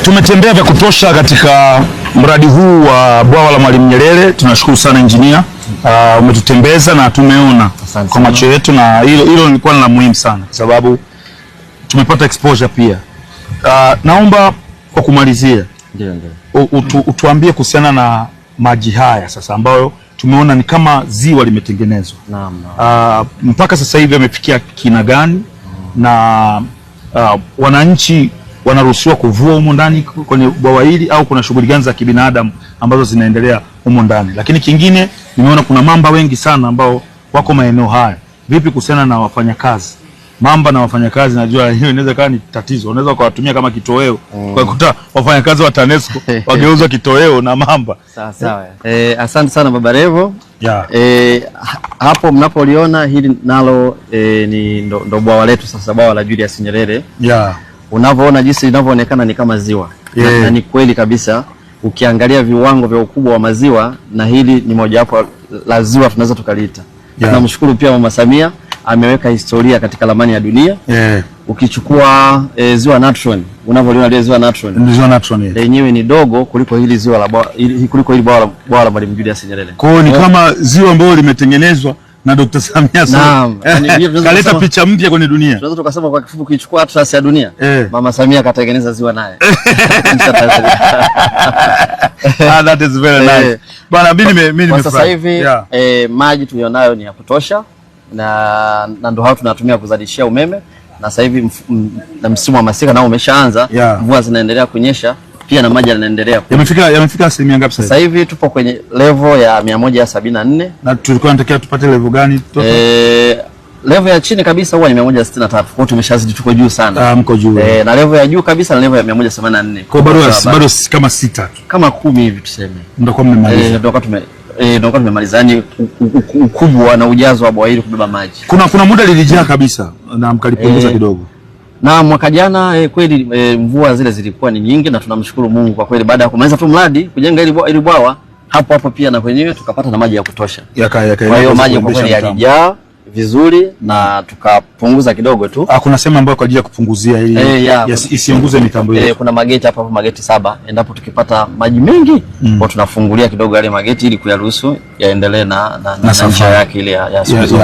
Tumetembea vya kutosha katika mradi huu wa bwawa la Mwalimu Nyerere. Tunashukuru sana engineer, umetutembeza na tumeona kwa macho yetu, na hilo lilikuwa la muhimu sana kwa sababu tumepata exposure pia. Naomba kwa kumalizia utuambie kuhusiana na maji haya sasa ambayo tumeona ni kama ziwa limetengenezwa. Naam. Mpaka sasa hivi yamefikia kina gani, na wananchi wanaruhusiwa kuvua humo ndani kwenye bwawa hili, au kuna shughuli gani za kibinadamu ambazo zinaendelea humo ndani? Lakini kingine, nimeona kuna mamba wengi sana ambao wako maeneo haya. Vipi kuhusiana na wafanyakazi? Mamba na wafanyakazi, najua hiyo inaweza kuwa ni tatizo. Unaweza kuwatumia kama kitoweo. Kwa kuta wafanyakazi wa TANESCO wageuzwa kitoweo na mamba. Sawa sawa. Asante sana Baba Levo. Hapo mnapoliona hili nalo ndo bwawa letu sasa, bwawa la Julius Nyerere. Unavyoona jinsi linavyoonekana ni kama ziwa. Na ni kweli kabisa, ukiangalia viwango vya ukubwa wa maziwa, na hili ni moja wapo la ziwa tunaweza tukaliita. Tunamshukuru pia Mama Samia, ameweka historia katika ramani ya dunia. Ukichukua ziwa Natron, unavyoliona ile ziwa Natron lenyewe ni dogo kuliko hili ziwa la kuliko hili bwawa la Mwalimu Julius Nyerere. Kwa hiyo ni kama ziwa ambalo limetengenezwa na Dr. Samia sana. Kaleta picha mpya kwenye dunia. Tunaweza tukasema kwa kifupi, ukichukua atlas ya dunia, Mama Samia katengeneza ziwa naye. That is very nice. Bwana, mimi kwa sasa hivi maji tulionayo ni ya kutosha, na ndo hao tunatumia kuzalishia umeme. Na sasa hivi na msimu wa masika nao umeshaanza, mvua zinaendelea kunyesha pia na maji yanaendelea. Yamefika asilimia ngapi sasa? Sasa hivi tupo kwenye level ya 174. Na tulikuwa tunatakiwa tupate level gani? Level ya chini kabisa huwa ni 163. Kwa hiyo tumeshazidi, tuko juu sana. Mko juu. Na level ya juu kabisa na level ya 184. Kwa bado kama 6 tu. Kama 10 hivi tuseme. Ndio kwa mmemaliza. Ndio tumemaliza, yani ukubwa na ujazo wa bwawa hili kubeba maji. Kuna muda lilijaa kabisa na mkalipunguza kidogo. Na mwaka jana kweli mvua zile zilikuwa ni nyingi, na tunamshukuru Mungu kwa kweli, baada ya kumaliza tu mradi kujenga ili bwawa hapo pia na kwenyewe tukapata na maji ya kutosha. Kwa hiyo maji kwa kweli yalijaa vizuri na tukapunguza kidogo tu. Kuna sehemu ambayo kwa ajili ya kupunguzia ili isiunguze mitambo yetu. Kuna mageti hapa, mageti 7. Endapo tukipata maji mengi, kwa tunafungulia kidogo yale mageti ili kuyaruhusu yaendelee na njia yake ile ya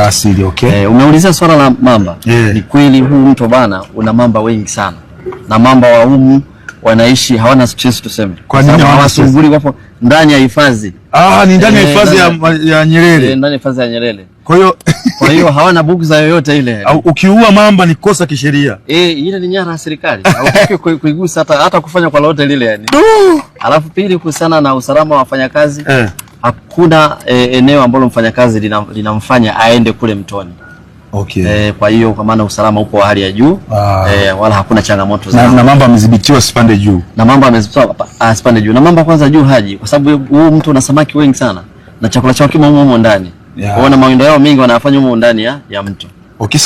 asili. Umeulizia swala la mamba. Ni kweli huu mto bana una mamba wengi sana. Na mamba wa humu wanaishi hawana stress tuseme. Kwa nini hawasumbuli? Wapo ndani ya hifadhi. Ni ndani ya hifadhi ya Nyerere. Ndani ya hifadhi ya Nyerere. Kwa hiyo hawana bugza yoyote ile. Ukiua mamba ni kosa kisheria. Ile ni nyara ya serikali. Hautaki kuigusa hata kufanya kwa lolote lile yani. Alafu pili, kuhusiana na usalama wa wafanyakazi, hakuna eneo ambalo mfanyakazi linamfanya aende kule mtoni. Kwa hiyo kwa maana usalama upo wa hali ya juu. Wala hakuna changamoto na mamba amedhibitiwa asipande juu. Na mamba amedhibitiwa asipande juu. Na mamba kwanza juu haji, kwa sababu huu mtu una samaki wengi sana na chakula chao kimo humo ndani. Wana mawindo yao mengi wanafanya humo ndani ya mto.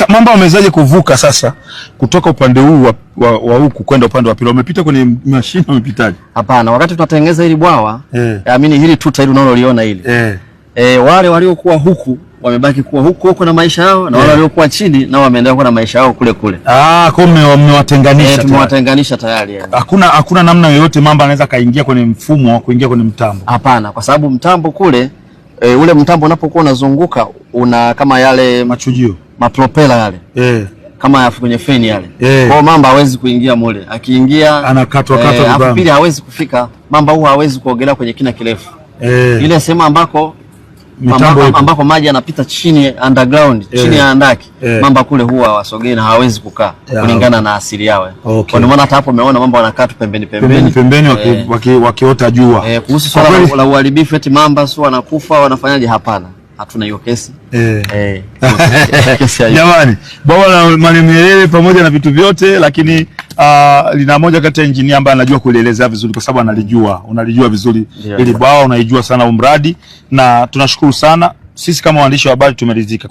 Mamba wamewezaje kuvuka sasa kutoka upande huu wa huku kwenda upande wa pili? Wamepita kwenye mashine, wamepitaje? Hapana, wakati tunatengeneza hili bwawa, amini hili tuta hili unaloliona hili. Wale waliokuwa huku wamebaki kuwa huku na maisha yao, na wale waliokuwa chini nao wameendelea kuwa na maisha yao kule. Kwa mmewatenganisha. Tumewatenganisha tayari yani. Hakuna namna yoyote mamba anaweza kaingia kwenye mfumo wa kuingia kwenye mtambo. Hapana, kwa sababu mtambo kule ule mtambo unapokuwa unazunguka una kama yale machujio, mapropela yale. Kama kwenye feni yale. Kwa mamba hawezi kuingia mule. Akiingia anakatwa hapo pili hawezi kufika. Mamba huwa hawezi kuogelea kwenye kina kirefu. Ile sehemu ambako maji yanapita chini underground, chini ya andaki, mamba kule huwa hawasogei na hawezi kukaa kulingana na asili yao. Kwa maana hata hapo umeona mamba wanakaa tu pembeni wakiota jua. Kuhusu swala la uharibifu eti mamba sio wanakufa wanafanyaje, hapana. Hatuna hiyo kesi. Jamani, bwawa la Mwalimu Nyerere pamoja na vitu vyote, lakini lina moja kati ya engineer ambaye anajua kulielezea vizuri, kwa sababu unalijua vizuri ili bwawa, unaijua sana umradi, na tunashukuru sana. Sisi kama waandishi wa habari tumeridhika.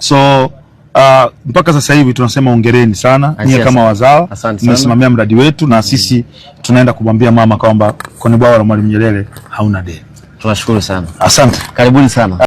Mpaka sasa hivi tunasema hongereni sana nyie kama wazawa, mmesimamia mradi wetu, na sisi tunaenda kumwambia mama kwamba kwenye bwawa la Mwalimu Nyerere hauna deni. Tunashukuru sana. Asante. Karibuni sana.